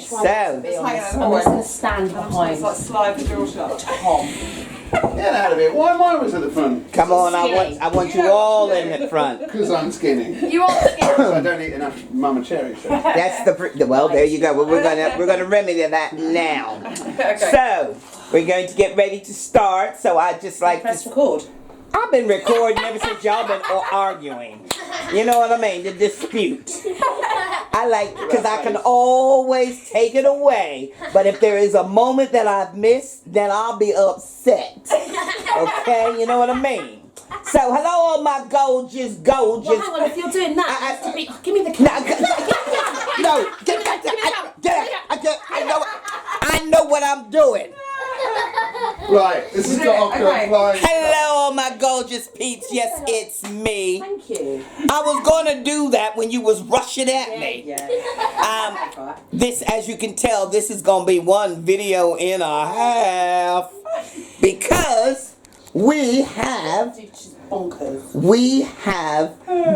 So, I'm just going to stand behind. It's like slide the door shut. Tom. Get out of it. Why mine was at the front? come on, I want you all in the front. Because I'm skinny. You are scared. I don't eat enough Momma Cherry. So. That's well. There you go. Well, we're gonna remedy that now. Okay. So we're going to get ready to start. So I just like Press record. I've been recording ever since y'all been arguing. You know what I mean? The dispute. I like, because I can always take it away. But if there is a moment that I've missed, then I'll be upset. Okay? You know what I mean? So, hello, all my gorgeous. Well, hang on, if you're doing that, give me the camera. No, give me that. I know what I'm doing. Right, this has got off to a flying. Hello, all my gorgeous peeps. Yes, it's me. Thank you. I was gonna do that when you was rushing at me. Yeah. This, as you can tell, this is gonna be one video and a half because we have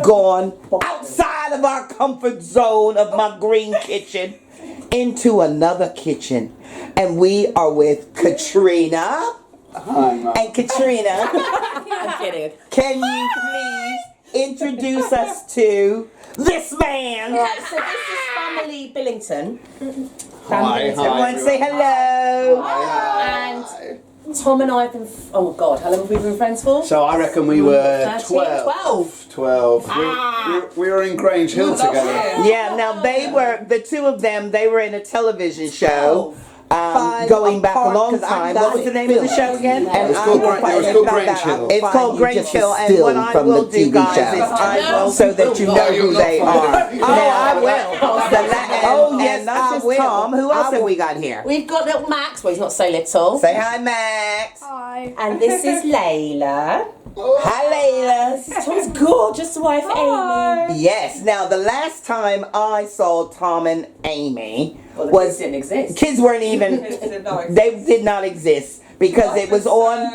gone outside of our comfort zone of my green kitchen into another kitchen, and we are with Katrina. Hi, Mum. And Katrina, I'm kidding. can you please introduce us to this man? Right, so this is Family Billington. Hi, Everyone say hello. And Tom and I have been, oh God, how long have we been friends for? So I reckon we were 13, 12. 12. We were in Grange Hill together. Yeah, now the two of them, they were in a television show. Going back a long time. What was the name of the show again? It was called Grange Hill. It's called Grange Hill, and what I will do, guys, is I will, so that you know who they are. Oh, I will. Oh, yes, I will. Tom, who else have we got here? We've got little Max, well he's not so little. Say hi, Max. Hi. And this is Layla. Hi, Layla. This is Tom's gorgeous wife, Amy. Yes. Now, the last time I saw Tom and Amy was didn't exist. Kids weren't even. They did not exist because it was on.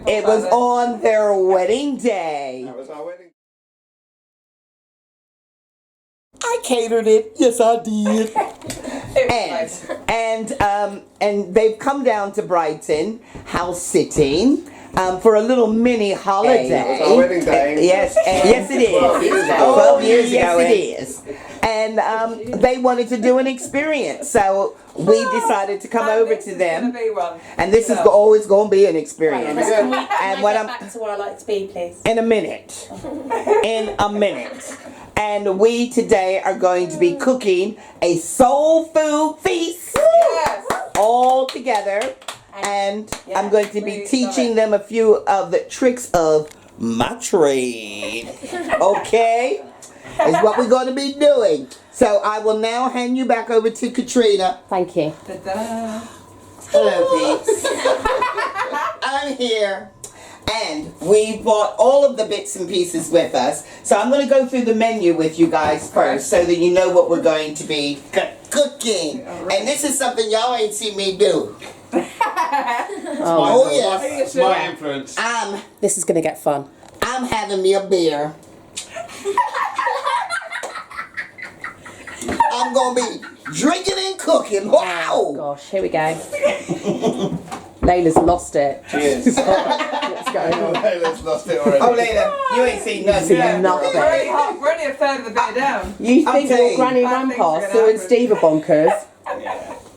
It was on their wedding day. That was our wedding. I catered it. Yes, I did. And they've come down to Brighton, house sitting. For a little mini holiday. That was our wedding day. Yes, yes it is. 12 years ago. 12 years ago, it is. And they wanted to do an experience, so we decided to come over to them. And this is always going to be an experience. And when I'm back to what I like to be, please. In a minute. In a minute. And we today are going to be cooking a soul food feast. Yes. All together. And I'm going to be teaching them a few of the tricks of my trade. Okay? Is what we're going to be doing. So I will now hand you back over to Katrina. Thank you. Ta-da. Hello, peeps. I'm here. And we brought all of the bits and pieces with us. So I'm going to go through the menu with you guys first so that you know what we're going to be cooking. And this is something y'all ain't seen me do. Oh yes, my influence. This is gonna get fun. I'm having me a beer. I'm gonna be drinking and cooking. Wow! Oh gosh, here we go. Layla's lost it. Cheers. What's going on? Layla's lost it already. Oh, Layla, you ain't seen nothing. Nothing. We're only a third of the bit down. You think saying, your Granny bad things Grandpa, are gonna Sue and happen. Steve are bonkers?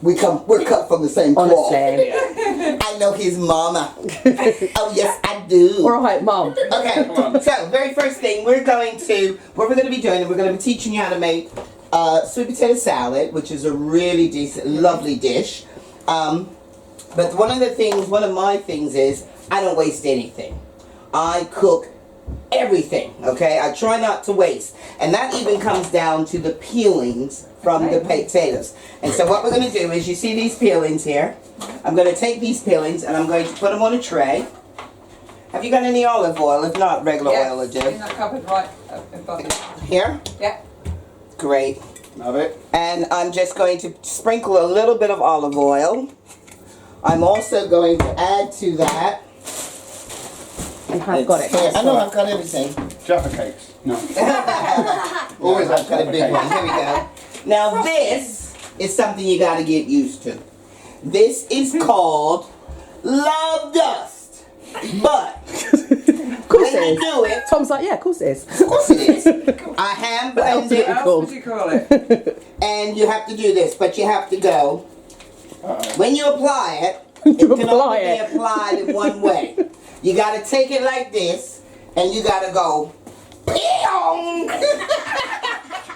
We're cut from the same cloth. Honestly. I know his mama. Oh yes, I do. Alright, Mum. Okay, so very first thing what we're going to be doing, we're going to be teaching you how to make sweet potato salad, which is a really decent, lovely dish. But one of my things is I don't waste anything. I cook everything, okay? I try not to waste. And that even comes down to the peelings from the potatoes. And so what we're going to do is, you see these peelings here? I'm going to take these peelings and I'm going to put them on a tray. Have you got any olive oil? If not, regular oil will do. In that cupboard right in front of you. Here? Yeah. Great. Love it. And I'm just going to sprinkle a little bit of olive oil. I'm also going to add to that. You have got it. Here, I know I've got everything. Jaffa cakes. No. Always I've got a big one. Here we go. Now this is something you got to get used to. This is called love dust. But Of course when it you is. do it, Tom's like, yeah, of course it is. of course it is. I hand blend What it, What else would you call it? and you have to do this, but you have to go. When you apply it, it You can apply only be it. applied in one way. You got to take it like this, and you got to go, peong,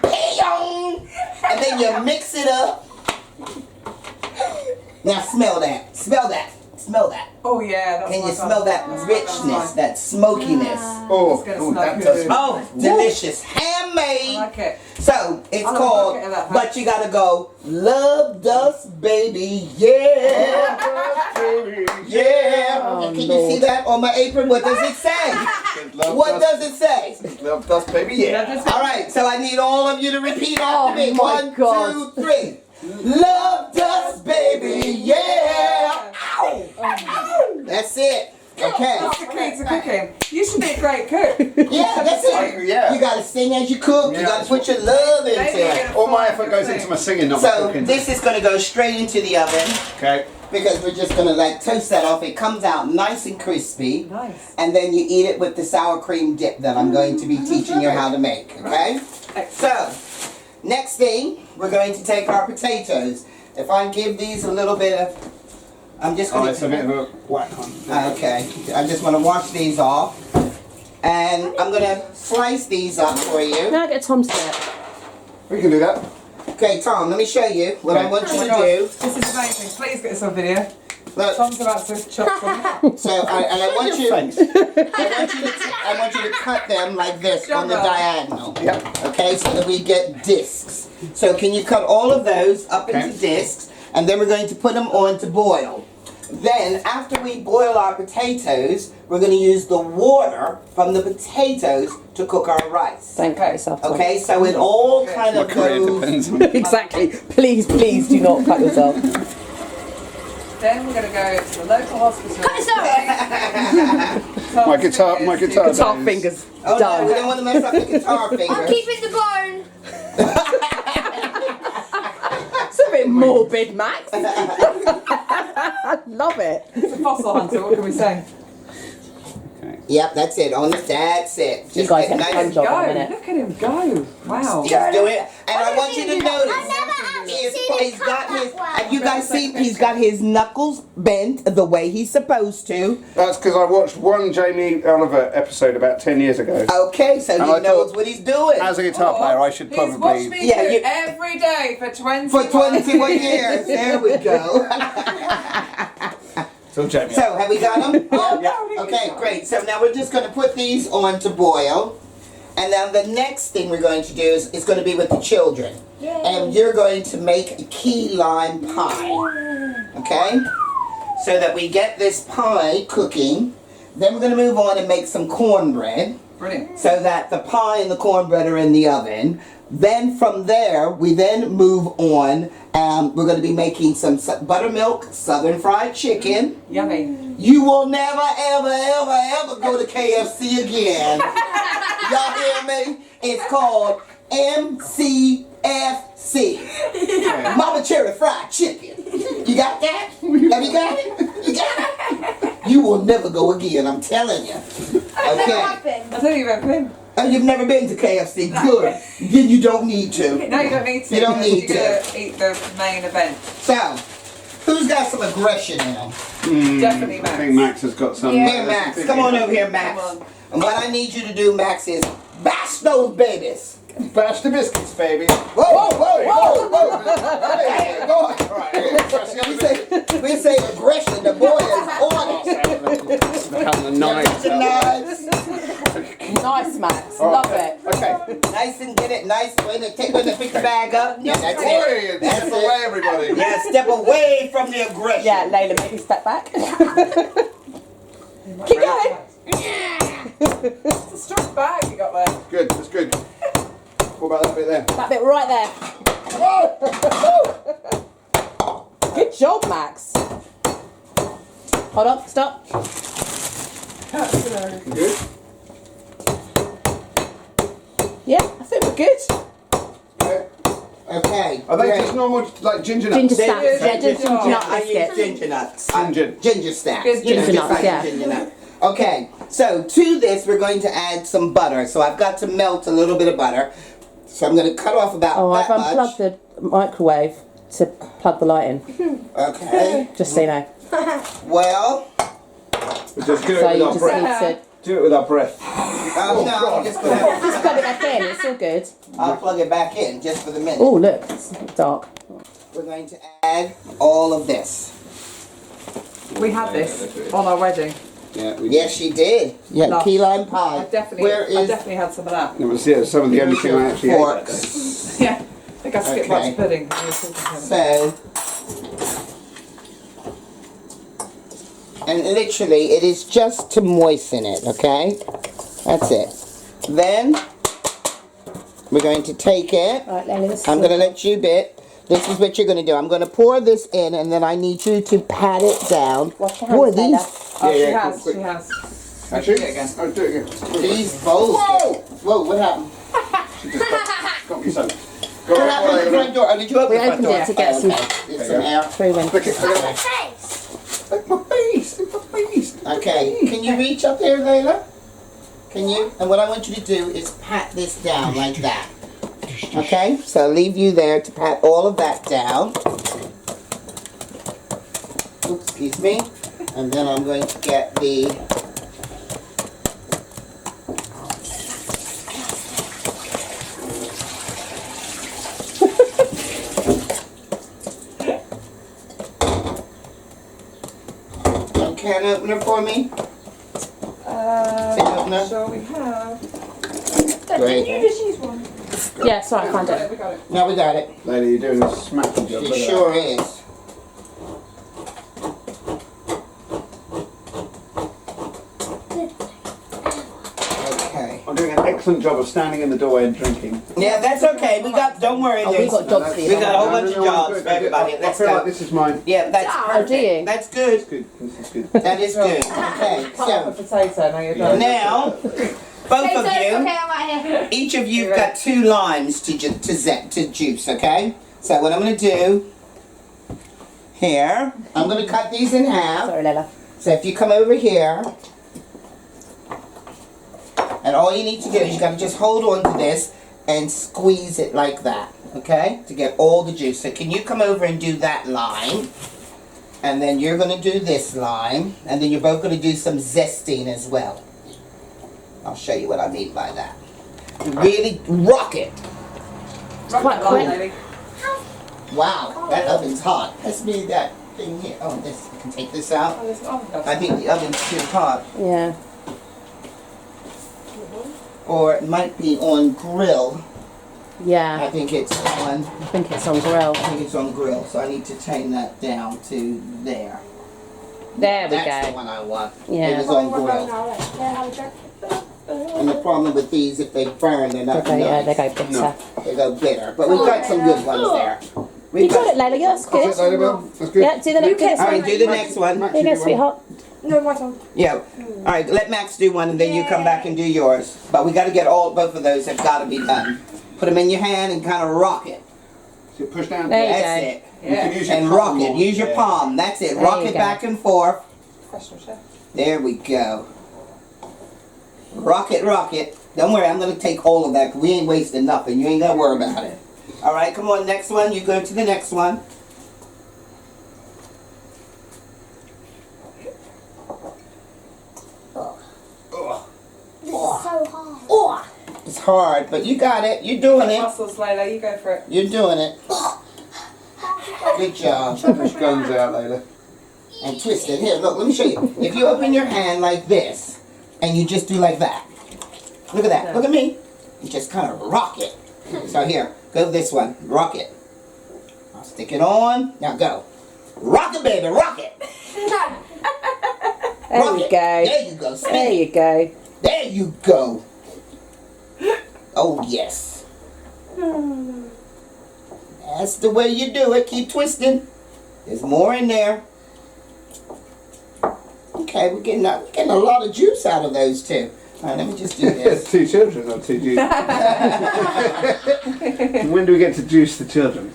peong, and then you mix it up. Now smell that, smell that, smell that. Oh yeah, that's Can my you fun. smell that That's richness, that smokiness? Oh, gonna oh, smell that good. does. Oh, delicious, I handmade. like it. So it's I like called, bucket of that, huh? but you gotta go, love dust, baby, yeah, yeah. Oh, Can you Lord. see that on my apron? What does it say? What does it say? Love dust, baby, yeah. All right, so I need all of you to repeat after me. Oh, my 1, God. 2, 3. Love dust, baby, yeah. Ow. That's it. Okay. That's the key to cooking. You should be a great cook. Yeah, that's it. Yeah. You gotta sing as you cook. You Yeah. gotta put your love into Maybe it. get a All my fire effort goes thing. into my singing, not my So cooking. this is gonna go straight into the oven Okay. because we're just gonna like toast that off. It comes out nice and crispy. Nice. And then you eat it with the sour cream dip that I'm going to be teaching you how to make. Okay? So, next thing, we're going to take our potatoes. If I give these a little bit of, I'm just Oh, gonna. it's a bit of a whack one. Okay, I just want to wash these off. And I'm gonna slice these up for you. Now get Tom to do it. We can do that. Okay, Tom, let me show you what I Okay. want Oh you my to God. do. This is amazing. Please get this on video. Look, Tom's about to chop some. so I want you. I want you to cut them like this on the diagonal. Yep. Okay, so that we get discs. So can you cut all of those up Okay. into discs, and then we're going to put them on to boil. Then after we boil our potatoes, we're going to use the water from the potatoes to cook our rice. Don't cut yourself, Tom. Okay, so it all kind My of career goes. depends on Exactly. Please, please do not cut yourself. Then we're going to go to the local hospital. my guitar. My guitar. Guitar days. fingers. Oh no, Done. we don't want to mess up the guitar I'm fingers. keeping the bone. It's a bit morbid, Max. I love it. It's a fossil hunter. What can we say? Okay. Yep, that's it. On the that's it. Just You guys get get nice. the job in a Go. minute. Look at him go. Wow. He's doing it, and I want you to I notice. never actually seen He's it got cut his, that well. and you guys see, he's got his knuckles bent the way he's supposed to. That's because I watched one Jamie Oliver episode about 10 years ago. Okay, so And he I knows thought, what he's doing. As a guitar player, I should He's watched probably. me Yeah, cook you- every day for 20 For 21 years. There we go. So Jamie. So, have we got them? Yeah. Okay, great. So now we're just going to put these on to boil. And then the next thing we're going to do is going to be with the children. And you're going to make a key lime pie. Okay? So that we get this pie cooking. Then we're going to move on and make some cornbread. Brilliant. So that the pie and the cornbread are in the oven. Then from there, we then move on. We're going to be making some buttermilk southern fried chicken. Yummy. You will never, ever, ever, ever go to KFC again. Y'all hear me? It's called MCFC. Momma Cherri fried chicken. You got that? Have you got it? You got it? You will never go again, I'm telling you. Okay. I tell you about him. And you've never been to KFC. Good. Then you don't need to. No, you don't need to. You don't need You're going to eat the main event. So, who's got some aggression in them? Definitely I Max. think Max has got some. Here, Max. Come on over here, Max. Come on. And what I need you to do, Max, is bash those babies. Bash the biscuits, baby. Whoa, whoa, whoa, whoa. Hey, go on. All right, here. We say aggression. The boy is on it. Become the knife. Nice. Nice, Max. Love it. Okay. Nice and get it nice. When they pick the bag up. Yeah, that's Boy, it. That's step away, it. everybody. Yeah, step away from the aggression. Yeah, Layla, maybe step back. Keep going. It's a strong bag you got there. Good, that's good. What about that bit there? That bit right there. Good job, Max. Hold on, stop. Good. Yeah, I think we're good. Okay. Okay. Are they great. just normal, like ginger nuts? Ginger They snaps. use Yeah, just ginger ginger nut I use biscuits. ginger nuts. Ginger snaps. Good You know, ginger just nuts, like yeah. ginger nuts. Okay, so to this we're going to add some butter. So I've got to melt a little bit of butter. So I'm going to cut off about Oh, I've that unplugged much. the microwave to plug the light in. Okay. Just so you know. Well, We just do it So with you our just breath. need to Do it with our breath. no, I'm just going just to plug it back in. It's all good. I'll plug it back in just for the minute. Oh, look, it's dark. We're going to add all of this. We had this on our wedding. Yeah, we Yes, she did. Yeah, Lush. key lime pie. I definitely had some of that. You want to see some of the only thing I actually ate that day. Forks. Yeah. I think I skipped lots Okay. of pudding. when we were talking to him. So, and literally it is just to moisten it, okay? That's it. Then, we're going to take it. Right, Lily, this is I'm going to let you bit. This is what you're going to do. I'm going to pour this in and then I need you to pat it down. Wash your Boy, hands, these, Layla. Oh, Yeah, she yeah, has. quick. She has. Actually, Do it again. I'll do it again. these bowls. Whoa, what happened? She just got me some. What happened at the front door? Oh, did you open We the front opened door? it to get Oh, some- okay. Get some air. Through when. Look at my Face. face. Look at my face. Okay, can you reach up there, Layla? Can you? And what I want you to do is pat this down like that. Okay, so I'll leave you there to pat all of that down. Oops, excuse me. And then I'm going to get the... Can opener for me? Tin opener? Sure we have. Great. Did you just use one? Yeah, sorry, I We found got it. it. We got it. No, we got it. Lady, you're doing a smacking job. It look at sure is. Okay. that. I'm doing an excellent job of standing in the doorway and drinking. Yeah, that's okay. We got. Don't worry. Oh, we there's- got jobs for you. We got a whole No, bunch no, of no, jobs good, for good. everybody. I Let's feel go. like this is mine. Yeah, that's Oh, perfect. do you? That's good. Good. This is good. That is good. Okay, Cut off a so potato. Now you're done. now both of Okay, you, I'm right here. each of you've got 2 limes to juice. Okay. So what I'm gonna do here, I'm gonna cut these in half. Sorry, Layla. So if you come over here, and all you need to do is you got to just hold on to this and squeeze it like that, okay? To get all the juice. So can you come over and do that lime? And then you're going to do this lime. And then you're both going to do some zesting as well. I'll show you what I mean by that. Really rock it. Rock quite that line, quick. lady. Wow, that oven's hot. Let's me that thing here. Oh, this, I can take this out. Oh, there's an oven. I think the oven's too hot. Yeah. Or it might be on grill. I Yeah. think it's on. I think it's on grill. I think it's on grill, so I need to tame that down to there. There we That's the go. one I want. Yeah. It was on grill. And the problem with these, if they burn, they're not Okay, yeah, they nice. go bitter. No. They go bitter. But we've got some good ones there. You We've got it, Layla. Yeah, that's That's it, good. Lady Bill. That's good. Yeah, do the next All one. right, do the next one. Max, Here you you go, do sweetheart. No, my turn. Yeah. All right, let Max do one, and then you come back and do yours. But we got to get both of those have got to be done. Put them in your hand and kind of rock it. So you push down. There you That's go. it. You can use your And palm rock it. more. Use your Yeah. palm. That's it. There Rock you it go. back and forth. Professional chef. There we go. Rock it, rock it. Don't worry, I'm going to take all of that 'cause we ain't wasting nothing. You ain't got to worry about it. All right, come on, next one. You go to the next one. This is so hard. It's hard, but you got it. You're doing it. Muscles, Layla. You go for it. You're doing it. Good job. Push guns out, Layla. And twist it. Here, look, let me show you. If you open your hand like this, and you just do like that. Look at that. Look at me. You just kind of rock it. So here, go this one. Rock it. I'll stick it on. Now go. Rock it, baby. Rock it. There Rock we it. go. There you go. Spin There it. you go. There you go. Oh, yes. That's the way you do it. Keep twisting. There's more in there. Okay, we're getting a lot of juice out of those two. Alright, let me just do this. 2 children or 2 juice. When do we get to juice the children?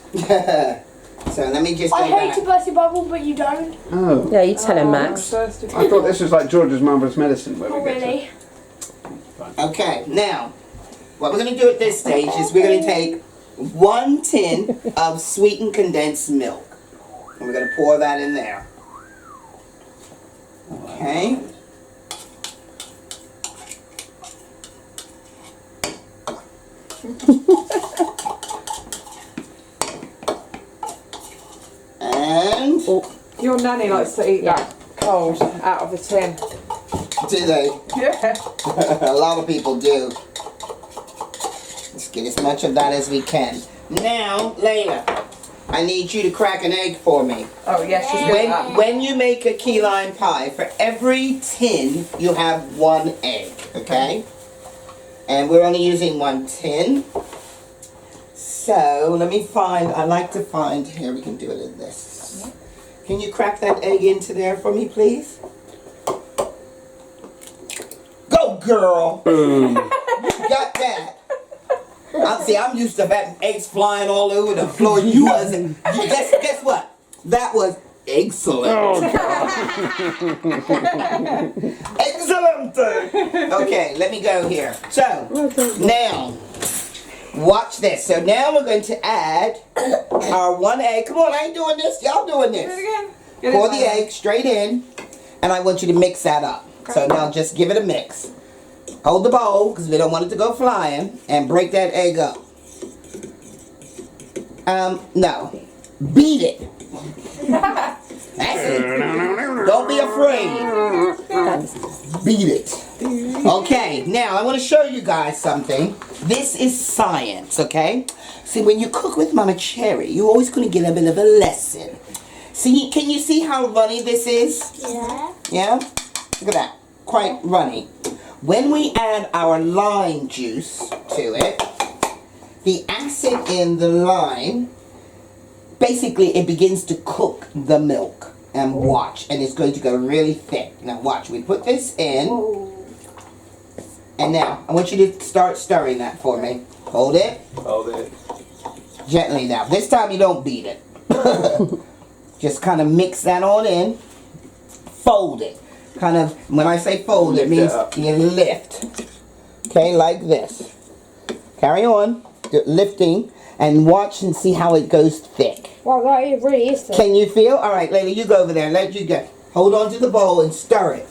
So let me just I go hate back. to burst your bubble, but you don't. Oh. Yeah, you tell him, Max. I thought this was like George's mother's medicine where Not we get really. Okay, now, what we're going to do at this stage is we're going to take 1 tin of sweetened condensed milk. And we're going to pour that in there. Okay. And Your nanny likes to eat that cold out of the tin. do they? Yeah. A lot of people do. Let's get as much of that as we can. Now, Layla, I need you to crack an egg for me. Oh yes, she's good at that. When you make a key lime pie, for every tin, you have 1 egg, okay? And we're only using 1 tin. So, let me find, I like to find, here we can do it in this. Can you crack that egg into there for me, please? Go, girl! Boom. You got that. I'm used to having eggs flying all over the floor. You wasn't. Guess what? That was excellent. Excellent. Okay, let me go here. So, now, watch this. So now we're going to add our 1 egg. Come on, I ain't doing this. Y'all doing Do it this. again. Get Pour it the egg straight in, and I want you to mix that up. So now just give it a mix. Hold the bowl, because we don't want it to go flying, and break that egg up. No. Beat it. That's it. Don't be afraid. Beat it. Okay, now I want to show you guys something. This is science, okay? See, when you cook with Momma Cherri, you're always going to get a bit of a lesson. See, can you see how runny this is? Yeah. Yeah? Look at that. Quite runny. When we add our lime juice to it, the acid in the lime, basically it begins to cook the milk. And watch, and it's going to go really thick. Now watch, we put this in, and now I want you to start stirring that for me. Hold it. Hold it. Gently now. This time you don't beat it. Just kind of mix that on in. Fold it. Kind of, when I say fold, it Lift it means up. you lift. Okay, like this. Carry on, lifting, and watch and see how it goes thick. Wow, that is really is thick. Can you feel? All right, Layla, you go over there. Let you go. Hold on to the bowl and stir it.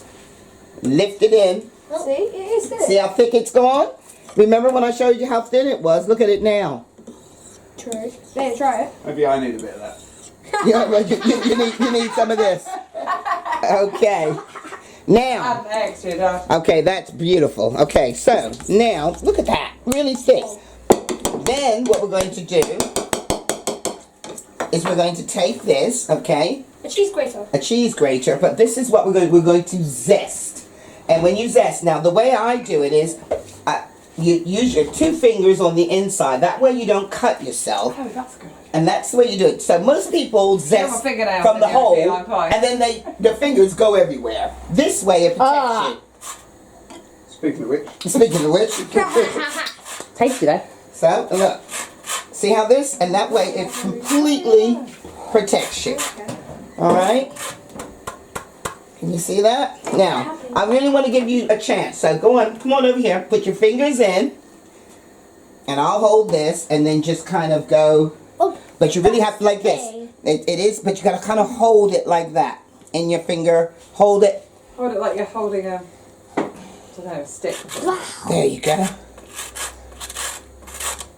Lift it in. See, it is thick. See how thick it's gone? Remember when I showed you how thin it was? Look at it now. True. There, try it. Maybe I need a bit of that. Yeah, well, you need some of this. Okay. Now. Add an egg to that. Okay, that's beautiful. Okay, so now look at that. Really thick. Then what we're going to do is we're going to take this, okay? A cheese grater. A cheese grater, but this is what we're going to zest. And when you zest, now the way I do it is you use your 2 fingers on the inside. That way you don't cut yourself. Oh, that's good. And that's the way you do it. So most people zest my fingernails from the in your hole, key lime pie. and then the fingers go everywhere. This way it protects Speaking of which, you. Speaking of which, Tasty though. so look, see how this, and that way it completely protects you. All right. Can you see that? Now, I really want to give you a chance. So go on, come on over here. Put your fingers in, and I'll hold this, and then just kind of go. Oh, But you really have to like this. okay. It is, but you gotta kind of hold it like that in your finger. Hold it. Hold it like you're holding a, I don't know, a stick. There you go.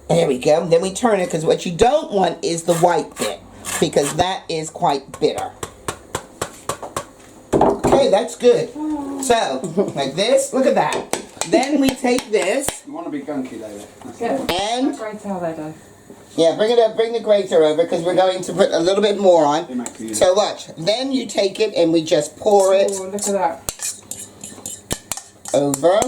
There we go. Then we turn it, because what you don't want is the white bit, because that is quite bitter. Okay, that's good. So, like this. Look at that. Then we take this you want to be gunky later. Yeah. and Great how they do. yeah, bring it up. Bring the grater over, because we're going to put a little bit more on. So watch. Then you take it and we just pour it Oh, look at that. over.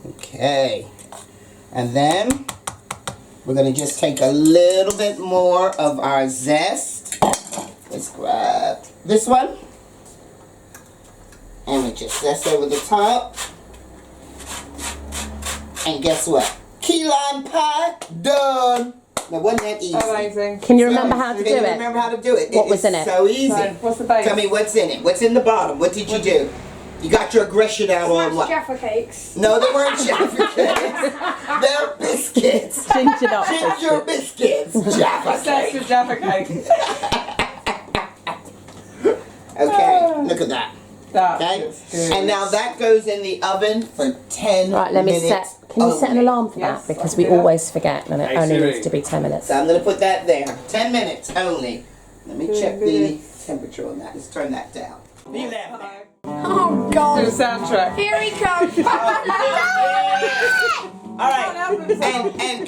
Okay. And then we're going to just take a little bit more of our zest. Let's grab this one. And we just zest over the top. And guess what? Key lime pie done. Now, wasn't that easy? Amazing. Can you remember how to do Can you it? remember how to do it? What was in it? So easy. So, what's the base? Tell me what's in it. What's in the bottom? What did you do? You got your aggression out on what? Jaffa cakes. No, they weren't Jaffa cakes. They're biscuits. Ginger nut Ginger biscuits. Jaffa That's the cake. Jaffa cake. Okay, look at that. That Okay, is good. and now that goes in the oven for 10 Right, let me minutes. set. Can you set an only. alarm for Yes, that? Because I'll we do that. always forget and it Hey, only Siri. needs to be 10 minutes. So I'm going to put that there. 10 minutes only. Let me check the temperature on that. Let's turn that down. Be laughing. Oh Do God. the soundtrack. Here he comes. All right,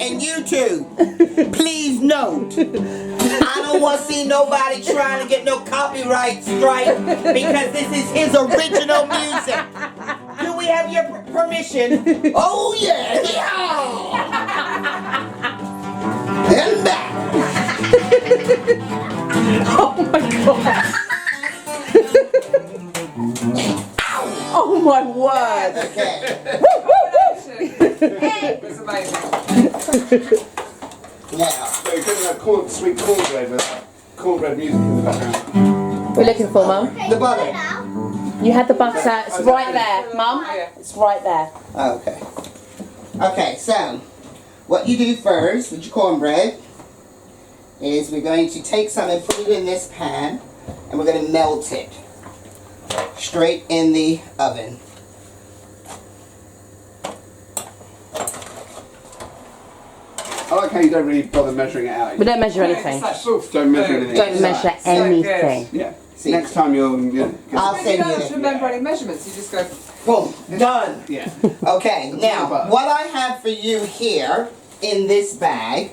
and you two, please note, I don't want to see nobody trying to get no copyright strike because this is his original music. Do we have your permission? Oh yeah, yeah. And back. Oh my god! Oh my word! Okay. It's amazing. Now, So you couldn't have sweet cornbread with that cornbread music in the background. We're looking for, Mum. the butter. You had the butter. It's right there, Mum. It's right there. Okay. Okay, so what you do first with your cornbread is we're going to take some and put it in this pan and we're going to melt it straight in the oven. I like how you don't really bother measuring it out. We don't measure It's anything. like, Don't measure anything. Don't measure So anything. Yeah. See. Next time you'll. I'll You send don't you have to the remember any measurements, you just go, boom, done. Yeah. Okay, now butter. what I have for you here in this bag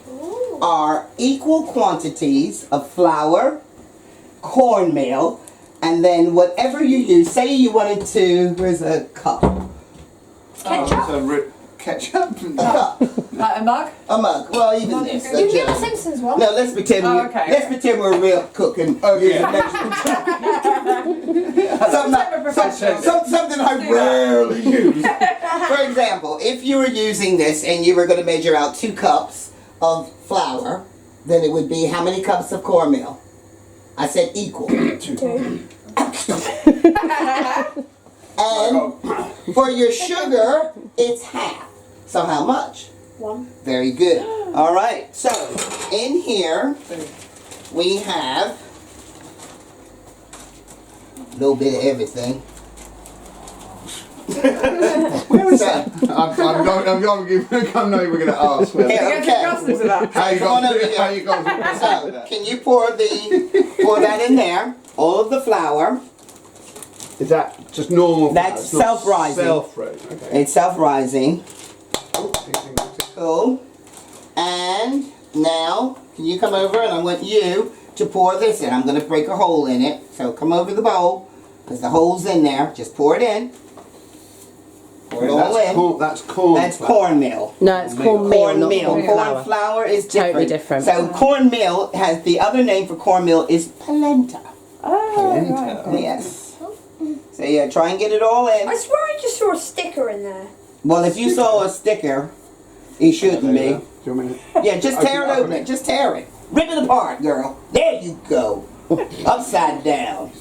are equal quantities of flour, cornmeal, and then whatever you use. Say you wanted to, where's a cup? Ketchup. A cup. a mug? A mug. Well, even this. You can get a Simpsons one. No, let's pretend Oh, we, okay. let's pretend we're real cooking. Okay. Something I rarely use. For example, if you were using this and you were going to measure out 2 cups of flour, then it would be how many cups of cornmeal? I said equal. 2. And for your sugar, it's half. So how much? 1. Very good. All right. So in here we have a little bit of everything. Where is that? I'm not even going to ask. Here, Get the okay. customs of that. How you Come on got over to here. How you got to So can you pour that in there? All of the flour. Is that just normal? That's It's not self-rising. Self-rising. Okay. It's self-rising. Oh, Cool. And now, can you come over and I want you to pour this in. I'm going to break a hole in it. So come over the bowl because the hole's in there. Just pour it in. Pour it all in. That's corn. That's cornmeal. No, it's cornmeal, not Cornmeal. corn flour. Corn flour is different. Totally different. So cornmeal has the other name for cornmeal is polenta. Yes. So yeah, try and get it all I in. swear I just saw a sticker in there. Well, if you saw a sticker, it shouldn't be. Do you want me to? Yeah, just tear it open. Just tear it. Rip it apart, girl. There you go. Upside down.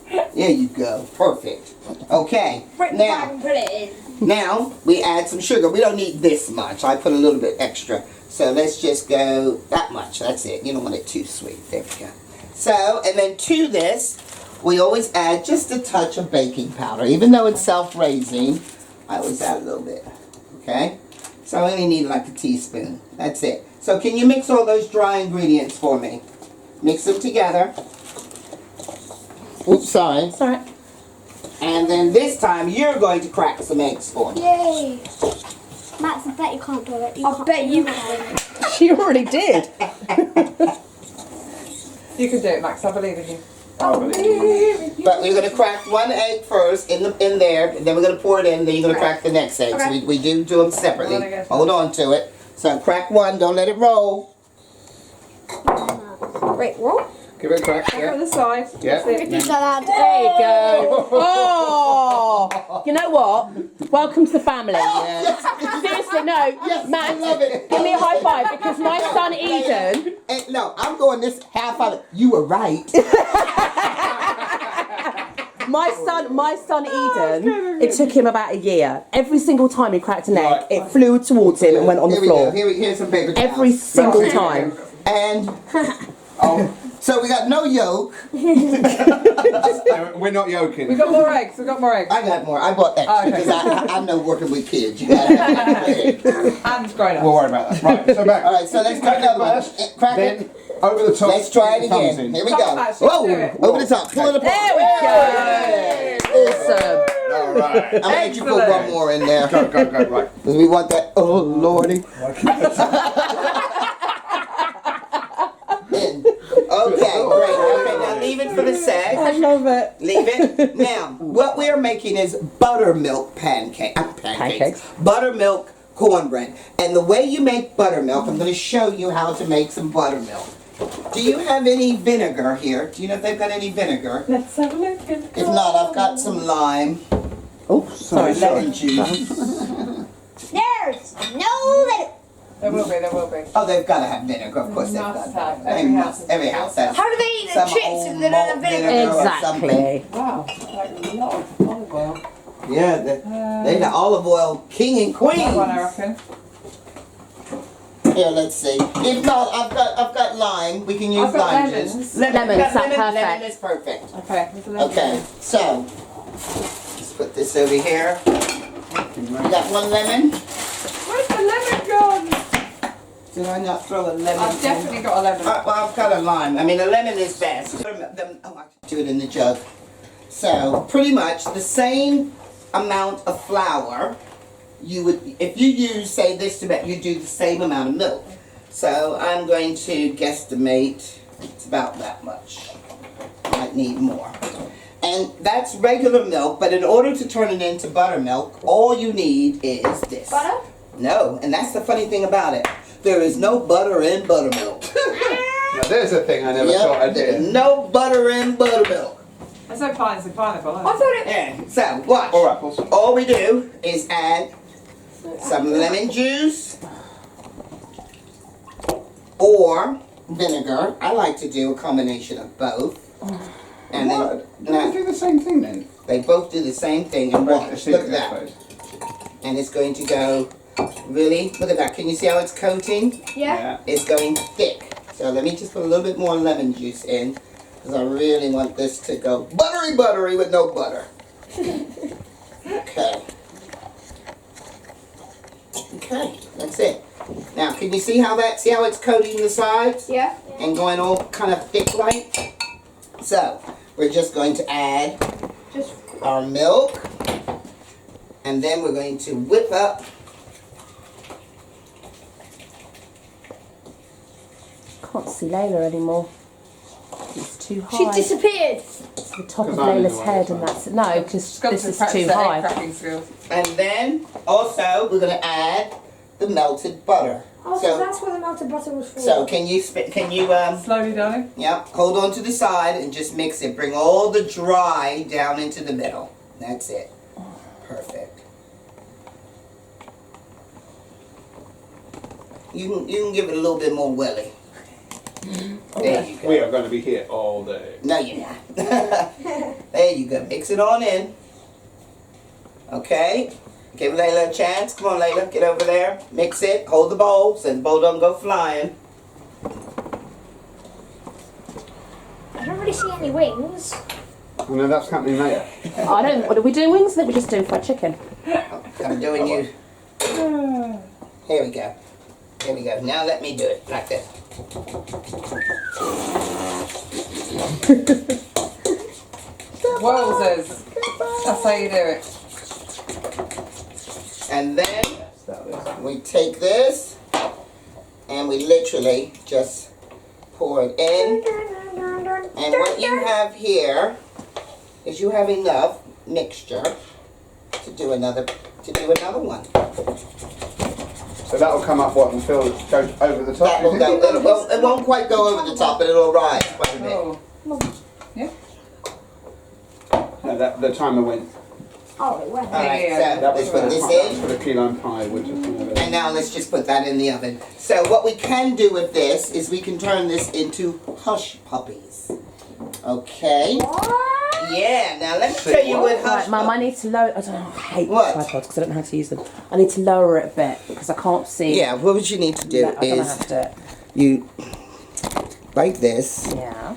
There you go. Perfect. Okay. Break the bag and put it in. Now we add some sugar. We don't need this much. I put a little bit extra. So let's just go that much. That's it. You don't want it too sweet. There we go. So, and then to this, we always add just a touch of baking powder. Even though it's self-raising, I always add a little bit. Okay? So I only need like a teaspoon. That's it. So can you mix all those dry ingredients for me? Mix them together. Oops, sorry. It's alright. And then this time you're going to crack some eggs for me. Yay. Max, I bet you can't do it. I bet you can. She already did. You can do it, Max. I believe in you. But we're gonna crack one egg first in there, and then we're gonna pour it in. Then you're gonna crack the next egg. So we do them separately. Hold on to it. So crack one. Don't let it roll. Wait, what? Give it a crack. Over Yeah. the side. Yeah. That's it. Just like that. There you go. Oh, you know what? Welcome to the family. Seriously, no, Matt, I love it. give me a high five because my son Eden. And no, I'm going this half of it. You were right. My son Eden. It took him about a year. Every single time he cracked an egg, it flew towards him and went on the Here we go. floor. Here's some paper towels. Every single time. And so we got no yolk. We're not yoking. We've got more eggs. We've got more eggs. I got more. I bought extra Okay. because I know working with kids. You gotta have extra eggs. And grown We'll up. worry about that. Right, so back. All right, so let's crack another one. Crack Then it. over the top. Let's try it the thumbs again. in. Here we Come go. on, Matt, Whoa! do it. Over the top. Pull it apart. There we go. Awesome. All right. I'm gonna let you put Excellent. one more in there. Go, right. Because we want that. Oh, Lordy. In. Okay, great. Okay, now leave it for the sec. I love it. Leave it. Now, what we are making is buttermilk pancakes. Buttermilk cornbread. And the way you make buttermilk, I'm going to show you how to make some buttermilk. Do you have any vinegar here? Do you know if they've got any vinegar? Let's have a look. If not, I've got some lime. Oh, sorry. Lemon juice. There's no limit. There will be. Oh, they've got to have vinegar. Of course they've got Must to have. They Every must. house has Every house has. How do they eat the Some chips old if they don't have malt vinegar? vinegar. Exactly. Wow. Like a lot of olive oil. Yeah, they the olive oil king and That one, I queen. reckon. Here, let's see. If not, I've got lime. We can use I've got lime lemons. juice. Lemons, We've got that's lemon. perfect. Lemon is perfect. Okay. There's a lemon. Okay, so let's put this over here. You got one lemon? Where's the lemon gone? Did I not throw a lemon? I've definitely got a lemon. Well, I've got a lime. I mean, a lemon is best. Oh, I should do it in the jug. So, pretty much the same amount of flour you would, if you use, say, this to you do the same amount of milk. So, I'm going to guesstimate it's about that much. Might need more. And that's regular milk, but in order to turn it into buttermilk, all you need is this. Butter? No, and that's the funny thing about it. There is no butter in buttermilk. Now there's a thing I never thought I'd there's do. no butter in buttermilk. There's no pines and pineapple. I thought it. Yeah, so watch. Or apples. All we do is add some lemon juice or vinegar. I like to do a combination of both. And What? then Don't they do the same thing then? they both do the same thing and watch. Look at that. And it's going to go really, look at that. Can you see how it's coating? Yeah. It's going thick. So let me just put a little bit more lemon juice in because I really want this to go buttery with no butter. Okay. Okay, that's it. Now, can you see how it's coating the sides Yeah. and going all kind of thick like? So, we're just going to add Just. our milk and then we're going to whip up Can't see Layla anymore. It's too high. She disappeared. It's the top of 'Cause I'm in the Layla's way, head, so- and that's no, because Got this to is practice too their egg high. cracking skills. and then also we're going to add the melted butter. Oh, so that's what the melted butter was for. So can you Slowly, darling. yep, hold on to the side and just mix it. Bring all the dry down into the middle. That's it. Perfect. You can give it a little bit more welly. There you go. We are going to be here all day. No, you're not. There you go. Mix it on in. Okay. Give Layla a chance. Come on, Layla. Get over there. Mix it. Hold the bowl so the bowl don't go flying. I don't really see any wings. I know that's happening later. I don't. What are we doing? Wings? I think we're just doing fried chicken. I'm doing you. Here we go. Here we go. Now let me do it like this. Wowzers. That's how you do it. And then we take this and we literally just pour it in And what you have here is you have enough mixture to do another one. So that'll come up what and go over the top. That will go. It won't quite go over the top, but it'll rise quite a bit. Oh. Yeah. No, the timer went. Oh, it went. All right, Yeah. so That was let's for put the this in. for the key lime pie, which is And now let's just put that in the oven. So what we can do with this is we can turn this into hush puppies. Okay. Yeah. Now let me tell you what hush. Right, Mum, I need to lower. I don't know. I hate What? tripods because I don't know how to use them. I need to lower it a bit because I can't see. Yeah. What would you need to do I don't know how is to do it. you like this. Yeah.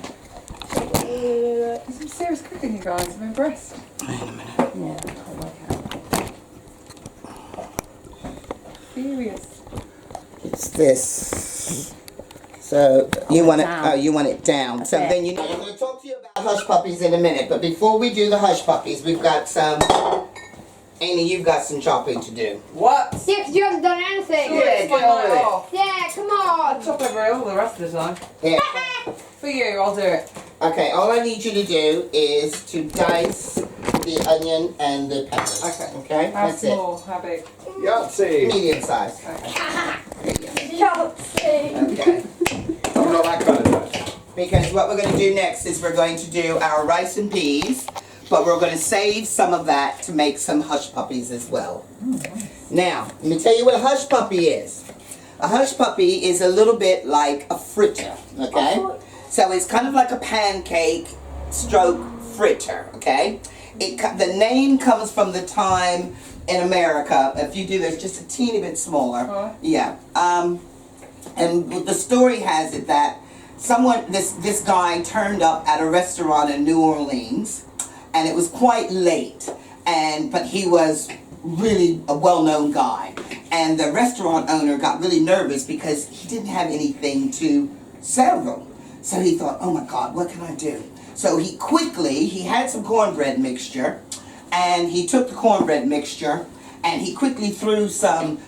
Some serious cooking, you guys. I'm impressed. Yeah. I can't work out. Serious. It's this. So you want it. down. Oh, you want it down. So Okay. then you know. I'm going to talk to you about hush puppies in a minute. But before we do the hush puppies, we've got some. Amy, you've got some chopping to do. What? Yeah, because you haven't done anything. Yeah, It's my get on night with it. off. Yeah, come I'll on. chop over all the rest of the time. Here. For you, I'll do it. Okay. All I need you to do is to dice the onion and the peppers. Okay. Okay. How That's it. small? How big? Yahtzee! Medium size. Yahtzee. Okay. I'm not that kind of guy. Because what we're going to do next is we're going to do our rice and peas, but we're going to save some of that to make some hush puppies as well. Now, let me tell you what a hush puppy is. A hush puppy is a little bit like a fritter, okay? So it's kind of like a pancake stroke fritter, okay? The name comes from the time in America, if you do this just a teeny bit smaller, Huh? yeah. And the story has it that this guy turned up at a restaurant in New Orleans, and it was quite late, but he was really a well-known guy, and the restaurant owner got really nervous because he didn't have anything to serve them. So he thought, oh my God, what can I do? So he had some cornbread mixture, and he took the cornbread mixture and he quickly threw some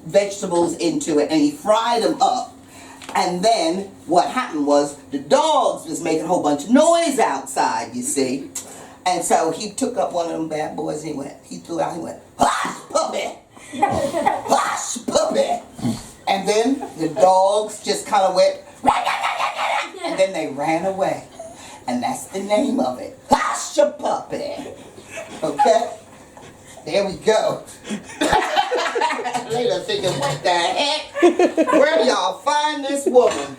vegetables into it and he fried them up. And then what happened was the dogs was making a whole bunch of noise outside, you see. And so he took up one of them bad boys and he threw out, he went, hush, puppy! Hush, puppy! And then the dogs just kind of went, and then they ran away. And that's the name of it. Hush, a puppy! Okay? There we go. Later thinking, what the heck? Where y'all find this woman?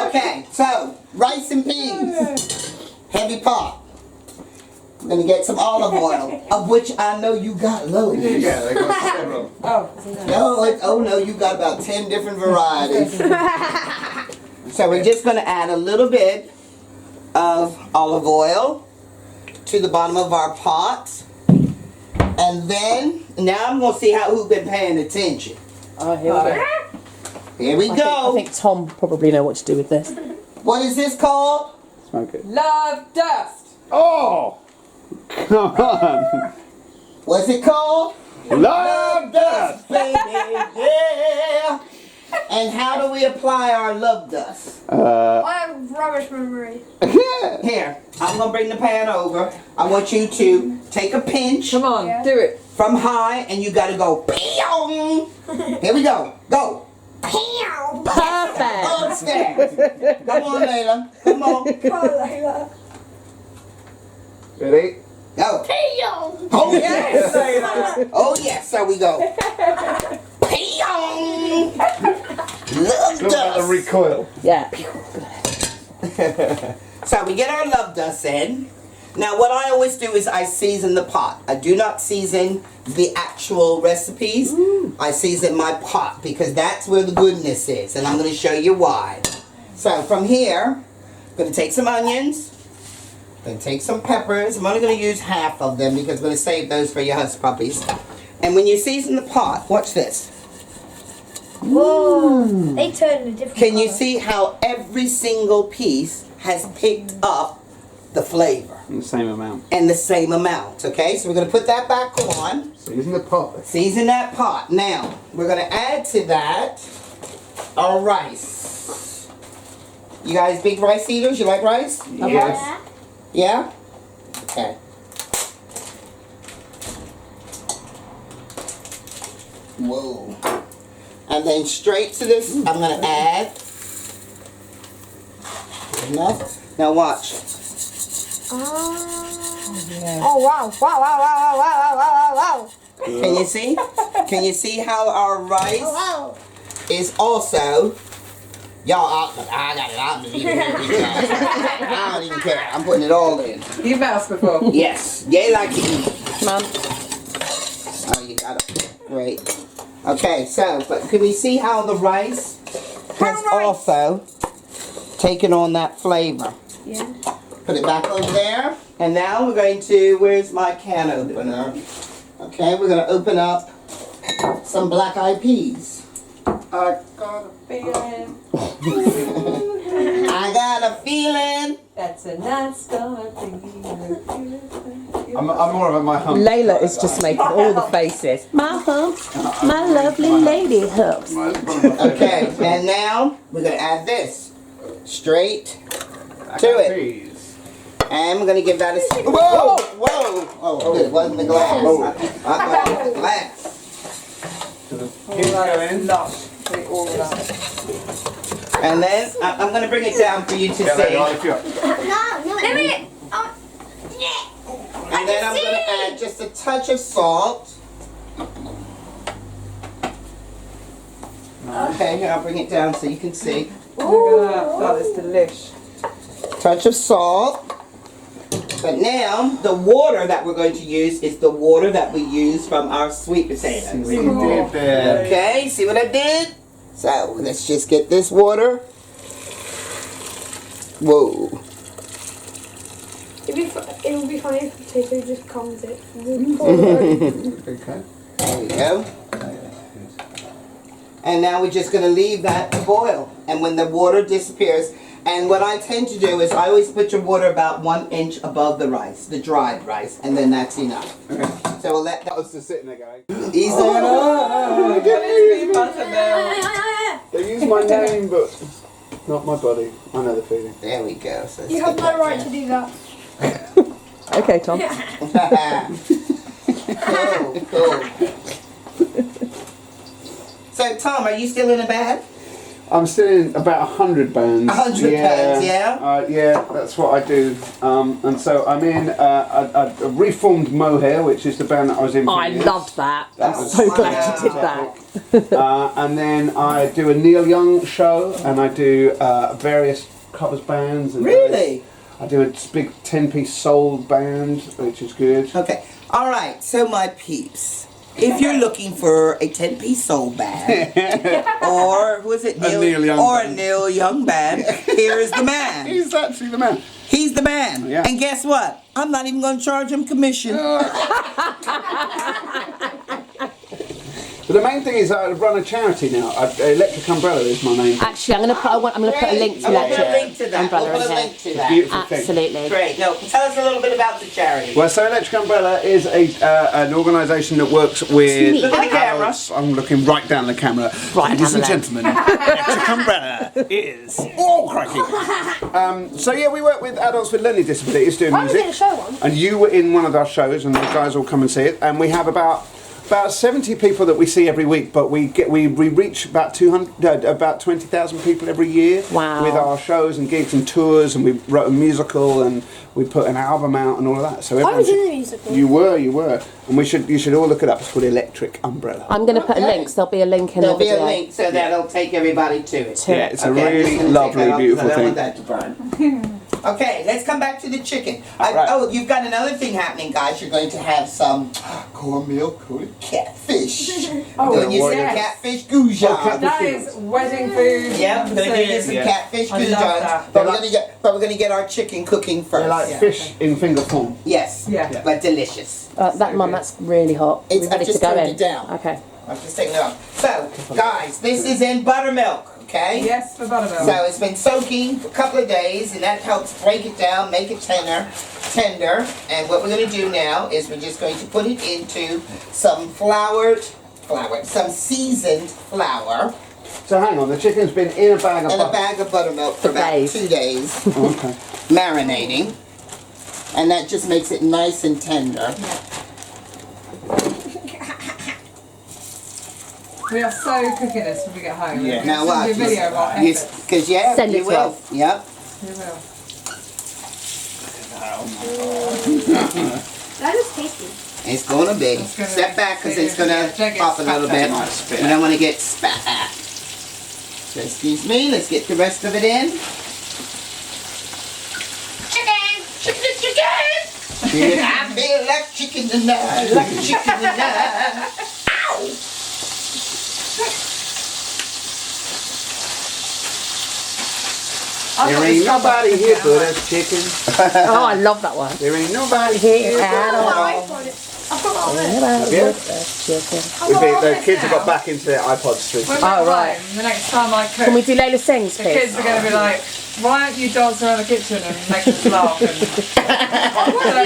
Okay, so rice and peas. Heavy pot. We're gonna get some olive oil, of which I know you got loads. Yeah, they got several. Oh no, you got about 10 different varieties. So we're just gonna add a little bit of olive oil to the bottom of our pot. And then, now I'm going to see who's been paying attention. Oh, here we go. Here we I go. think Tom probably know what to do with this. What is this called? Smoke it. Love dust. Oh! Come on! What's it called? Love dust! Baby, yeah. And how do we apply our love dust? I have rubbish memory. Yeah! Here, I'm going to bring the pan over. I want you to take a pinch Come on, Yeah. do it. from high and you got to go, pew. Here we go. Go. Pew! Perfect. Perfect. Come on, Layla. Come on. Come on, Layla. Ready? Go. Pew! Oh, yes. Oh, yes. So we go. Pew. Love Look at the dust. recoil. Yeah. So we get our love dust in. Now what I always do is I season the pot. I do not season the actual recipes. I season my pot because that's where the goodness is. And I'm going to show you why. So from here, I'm going to take some onions. I'm going to take some peppers. I'm only going to use half of them because I'm going to save those for your hush puppies. And when you season the pot, watch this. Whoa. They turned a different Can you colour. see how every single piece has picked up the flavor? In the same amount. And the same amount, okay? So we're going to put that back on. Season the pot. Season that pot. Now, we're going to add to that our rice. You guys big rice eaters? You like rice? Yes. Yeah? Okay. Whoa. And then straight to this, I'm going to add enough. Now watch. Oh wow! Wow! Wow! Wow! Wow! Wow! Wow! Wow! Can you see? Can you see how our rice Wow! is also... Y'all, I got it. I don't even care. I'm putting it all in. You've asked before. Yes. Yay like to eat. Mum. Oh, you got it. Great. Okay, so, but can we see how the rice has also taken on that flavor? Yeah. Put it back over there. And now we're going to, where's my can opener? Okay, we're going to open up some black-eyed peas. I got a feeling. I got a feeling. That's a nice start. I'm more of a my hump. Layla is just making all the faces. My hump, my lovely lady humps. Okay, and now we're going to add this straight to it. Peas. And we're going to give that a... Whoa! Whoa! Oh, it wasn't the glass. I thought it was the glass. Keep going. Lush. All of that. And then I'm going to bring it down for you to Yeah, see. like, if you're- No! Let me. And then I'm going to add just a touch of salt. Okay, here, I'll bring it down so you can see. Look at that. That is delish. Touch of salt. But now, the water that we're going to use is the water that we use from our sweet potatoes. We did there. Okay, see what I did? So, let's just get this water. Whoa. It would be funny if potato just comes it. Okay. There we go. And now we're just going to leave that to boil. And when the water disappears, and what I tend to do is I always put your water about 1 inch above the rice, the dried rice, and then that's enough. Okay. So we'll let I that was just sitting there going. ease on. Buttermilk. They use my name, but not my body. I know the feeling. There we go. So let's You have get no that right down. to do that. Okay, Tom. Cool. So Tom, are you still in a band? I'm still in about 100 bands. 100 bands, yeah? Yeah, that's what I do. And so I'm in a reformed Mohair, which is the band that I was in for I years. loved that. That I'm was so glad wow. you did that. And then I do a Neil Young show, and I do various covers bands. And Really? I do a big 10-piece soul band, which is good. Okay. All right. So my peeps, if you're looking for a 10-piece soul band, or who is it? Neil Young or band. a Neil Young band. Here is the man. He's actually the man. He's the man. Yeah. And guess what? I'm not even going to charge him commission. But the main thing is I run a charity now. Electric Umbrella is my name. Actually, I'm gonna put a link to I'm gonna put a that. link to that. Umbrella We'll put a in link here. to It's a that. beautiful thing. Absolutely. Great. No, tell us a little bit about the charity. Well, so Electric Umbrella is an organisation that works with. Look at the camera. adults. I'm looking right down the camera. Right Ladies and down the gentlemen, Electric Umbrella is. Oh, crikey. So yeah, we work with adults with learning disabilities doing I was in a music. show once. And you were in one of our shows, and the guys all come and see it. And we have about 70 people that we see every week, but we reach about 20,000 people every year. Wow. With our shows and gigs and tours, and we wrote a musical and we put an album out and all of that. So I was everyone in the musical. You were, and you should all look it up. It's called Electric Umbrella. I'm gonna put a link. So there'll be a link in There'll the be video. a link so that'll take everybody to it. Yeah, it's a Okay, I'm just really gonna take lovely, that off beautiful 'cause I don't thing. want that to burn. Okay, let's come back to the chicken. Right. Oh, you've got another thing happening, guys. You're going to have some cornmeal coated catfish. Oh, Doing you some yes. catfish goujons. That is wedding food. Yeah, we're gonna do you some Yeah. catfish I love goujons, that. but we're gonna get our chicken cooking first. They're like fish in finger form. Yes, Yeah. but delicious. That Mum, that's really hot. It's- We're ready I just to go turned in. it down. Okay. I'm just taking it off. So, guys, this is in buttermilk. Okay. Yes, for buttermilk. So it's been soaking for a couple of days, and that helps break it down, make it tender. And what we're going to do now is we're just going to put it into some some seasoned flour. So hang on, the chicken's been in a bag of In a butter. bag of buttermilk for about days. 2 days, Okay. marinating, and that just makes it nice and tender. We are so cooking this when we get home. Yeah. We'll Now send what? you a video of our efforts. Because yeah, Send it you to will. us. Yep. We will. That is tasty. It's gonna be. It's gonna Step be- back because it's gonna Don't get pop a little spat bit. out. We don't want to get spat at. So excuse me. Let's get the rest of it in. Chicken, chicken, chicken. I feel like chicken tonight, like chicken tonight. Ow! There ain't nobody here but us chicken. Oh, I love that one. There ain't nobody here At all. I've got it on there. Yeah. Chicken. The kids have got back into their iPods too. When Oh, we're right. home, the next time I cook, Can we do Layla Sings, the kids please? are going to be like, why aren't you dancing around the kitchen and making us laugh? And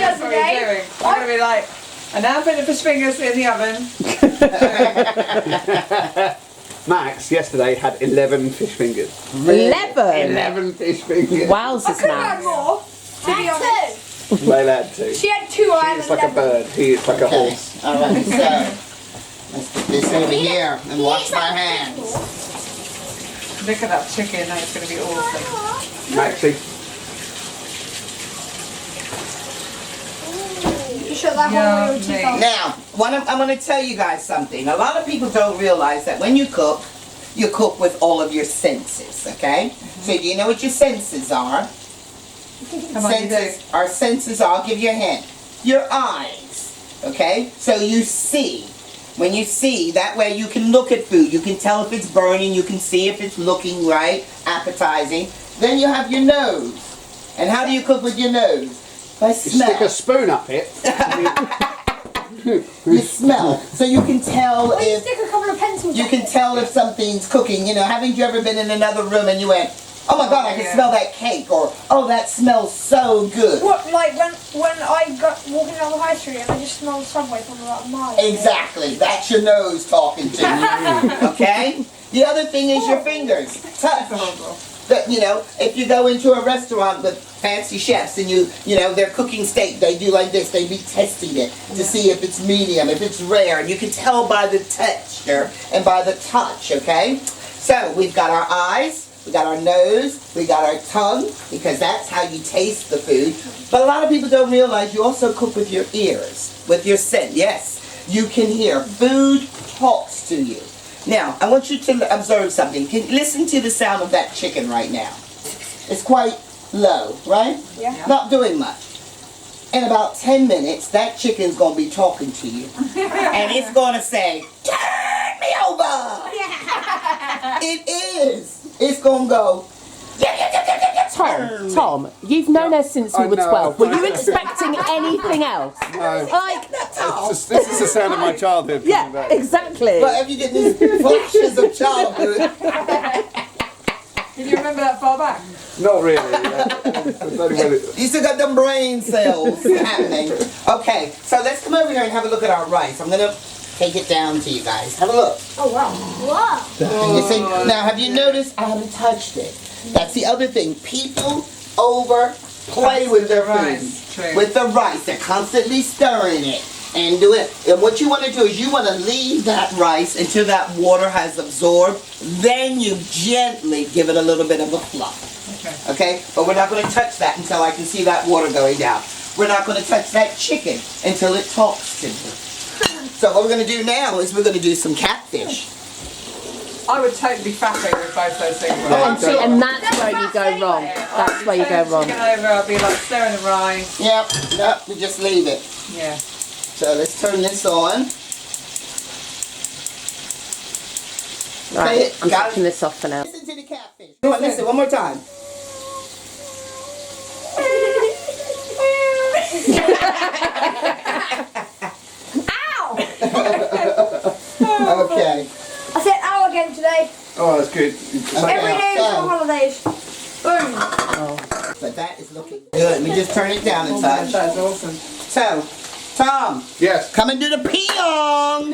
that's what you're doing. I'm going to be like, and now put the fish fingers in the oven. Max yesterday had 11 fish fingers. 11. 11 fish fingers. Wowzers, I could have had man. more, to be honest. Layla had two. She had 2, I had It's like a 11. bird. He is like a Okay. horse. All right. So let's put this over here and wash my hands. Look at that chicken, that's going to be awesome. Maxie. You shut that hole with your teeth out. Now, I'm going to tell you guys something. A lot of people don't realize that when you cook with all of your senses, okay? So do you know what your senses are? Come on, you do. Our senses are, I'll give you a hint. Your eyes, okay? So you see. When you see, that way you can look at food. You can tell if it's burning. You can see if it's looking right, appetizing. Then you have your nose. And how do you cook with your nose? By You smell. stick a spoon up it. You smell. So you can tell Why you if stick a couple of pencils you on can it? tell if something's cooking. You know, haven't you ever been in another room and you went, oh my God, I can Yeah. smell that cake, or oh, that smells so good. What, like when I got walking down the high street and I just smelled Subway from about a mile. Exactly. That's your nose talking to you. Okay? The other thing is your fingers. Touch. That, you know, if you go into a restaurant with fancy chefs and you know, they're cooking steak, they do like this, they be testing it to see if it's medium, if it's rare, and you can tell by the texture and by the touch, okay? So, we've got our eyes, we got our nose, we got our tongue, because that's how you taste the food. But a lot of people don't realize you also cook with your ears, with your scent. Yes, you can hear. Food talks to you. Now, I want you to observe something. Listen to the sound of that chicken right now. It's quite low, right? Yeah. Not doing much. In about 10 minutes, that chicken's going to be talking to you. And it's going to say, turn me over! It is. It's going to go, Tom, you've known her since we I were know. 12. Were you expecting anything else? No. Like, This is the sound of my childhood. coming yeah, back. exactly. But if you get these flashes of childhood, Can you remember that far back? Not really. It's only when it- you still got them brain cells happening. Okay, so let's come over here and have a look at our rice. I'm going to take it down to you guys. Have a look. Oh wow. Wow. And you see, now have you noticed I haven't touched it? That's the other thing. People overplay with their Rice, food. true. With the rice. They're constantly stirring it and do it. And what you want to do is you want to leave that rice until that water has absorbed. Then you gently give it a little bit of a fluff. Okay? But we're not going to touch that until I can see that water going down. We're not going to touch that chicken until it talks to me. So what we're going to do now is we're going to do some catfish. I would totally be fapping with both those things. And see, and that's where you go wrong. That's where you go wrong. Chicken over, I'll be like stirring the rice. Yep, nope, we just leave it. Yeah. So let's turn this on. Right, I'm Got taking it. this off for now. Listen to the catfish. Go on, listen, one more time. Okay. I said ow again today. Oh, that's good. Every day so- until holidays. Boom. But that is looking good. Let me just turn it down a touch. That's awesome. So, Tom, Yes. come and do the peong.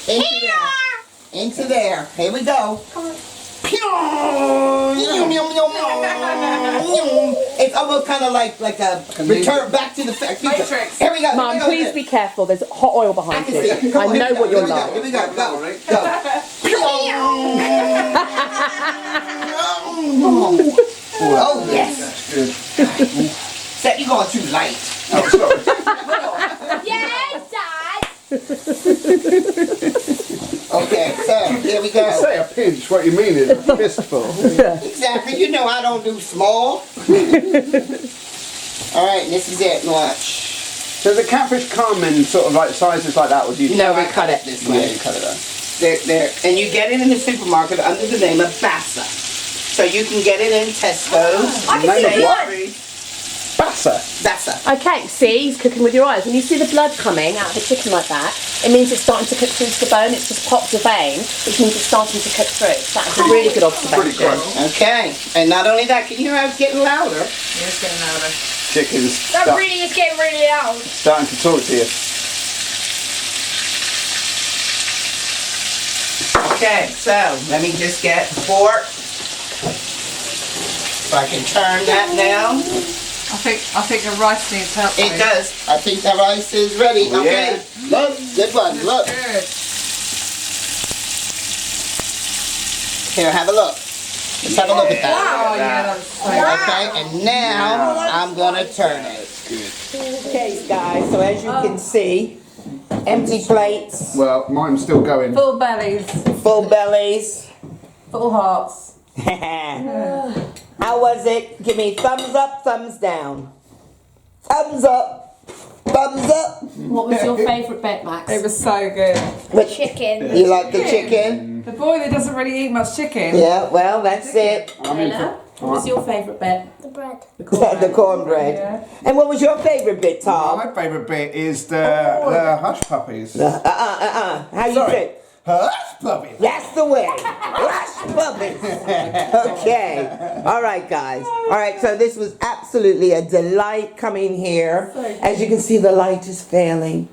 Into into there. Here we go. It's almost kind of like a return back to the future. Matrix. Here we go. Mum, please be careful. There's hot oil behind I can you. see it. Come on, I know what you're Here like. we go. Go. Oh yes. That's good. Seth, you're going too light. Oh, sorry. Yeah, Dad. Okay, so here we go. Say a pinch, what you mean is a fistful. Exactly. You know I don't do small. All right, this is it. Watch. So the catfish come in sort of like sizes like that, or do you? No, we cut it this Yeah, way. you cut it out. They're, and you get it in the supermarket under the name of Bassa. So you can get it in Tesco's. I can Name see of the what? blood. Bassa. Bassa. Okay, see, he's cooking with your eyes. When you see the blood coming out of the chicken like that, it means it's starting to cook through to the bone. It's just popped a vein, which means it's starting to cook through. So that's a really good Pretty observation. close. Okay. And not only that, can you hear how it's getting louder? It's getting louder. Chicken's That really is getting really loud. starting to talk to you. Okay, so let me just get the fork. So I can turn that now. I think the rice needs help. It does. I think the rice is ready. Oh, Okay. Look, good one. Look. Good. Here, have a look. Let's have a look at that. Oh yeah, that's so Okay, and now I'm gonna turn it. Okay, guys, so as you can see, empty plates, Well, mine's still going. full bellies, full bellies. full hearts. How was it? Give me thumbs up, thumbs down. Thumbs up, thumbs up. What was your favourite bit, Max? It was so good. Chicken. You like the chicken? The boy that doesn't really eat much chicken. Yeah, well, that's it. I'm in Hello? for. What was your favourite bit? The bread. The cornbread. Yeah. And what was your favorite bit, Tom? My favourite bit is the hush puppies. How you say? Hush puppies. That's the way. Hush puppies. Okay. All right, guys. All right, so this was absolutely a delight coming here. As you can see, the light is failing.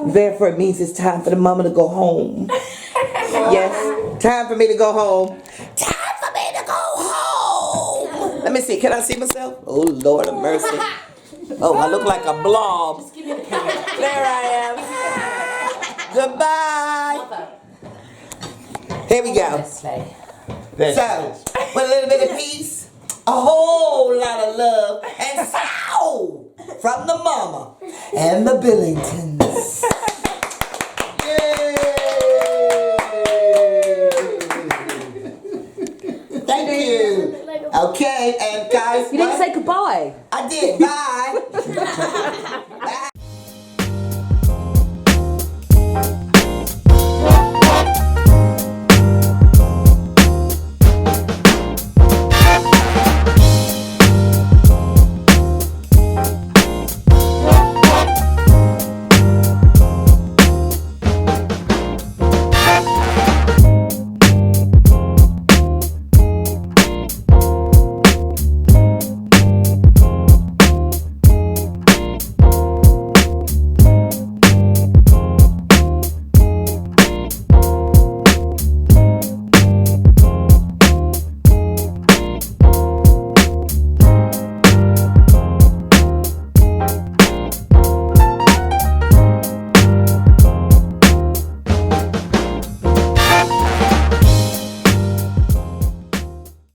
Therefore, it means it's time for the mama to go home. Yes, time for me to go home. Time for me to go home. Let me see. Can I see myself? Oh, Lord of mercy. Oh, I look like a blob. There I am. Goodbye. Here we go. So, with a little bit of peace, a whole lot of love, and soul from the mama and the Billingtons. Yay! Thank you. Okay, and guys, You didn't say goodbye. I did. Bye.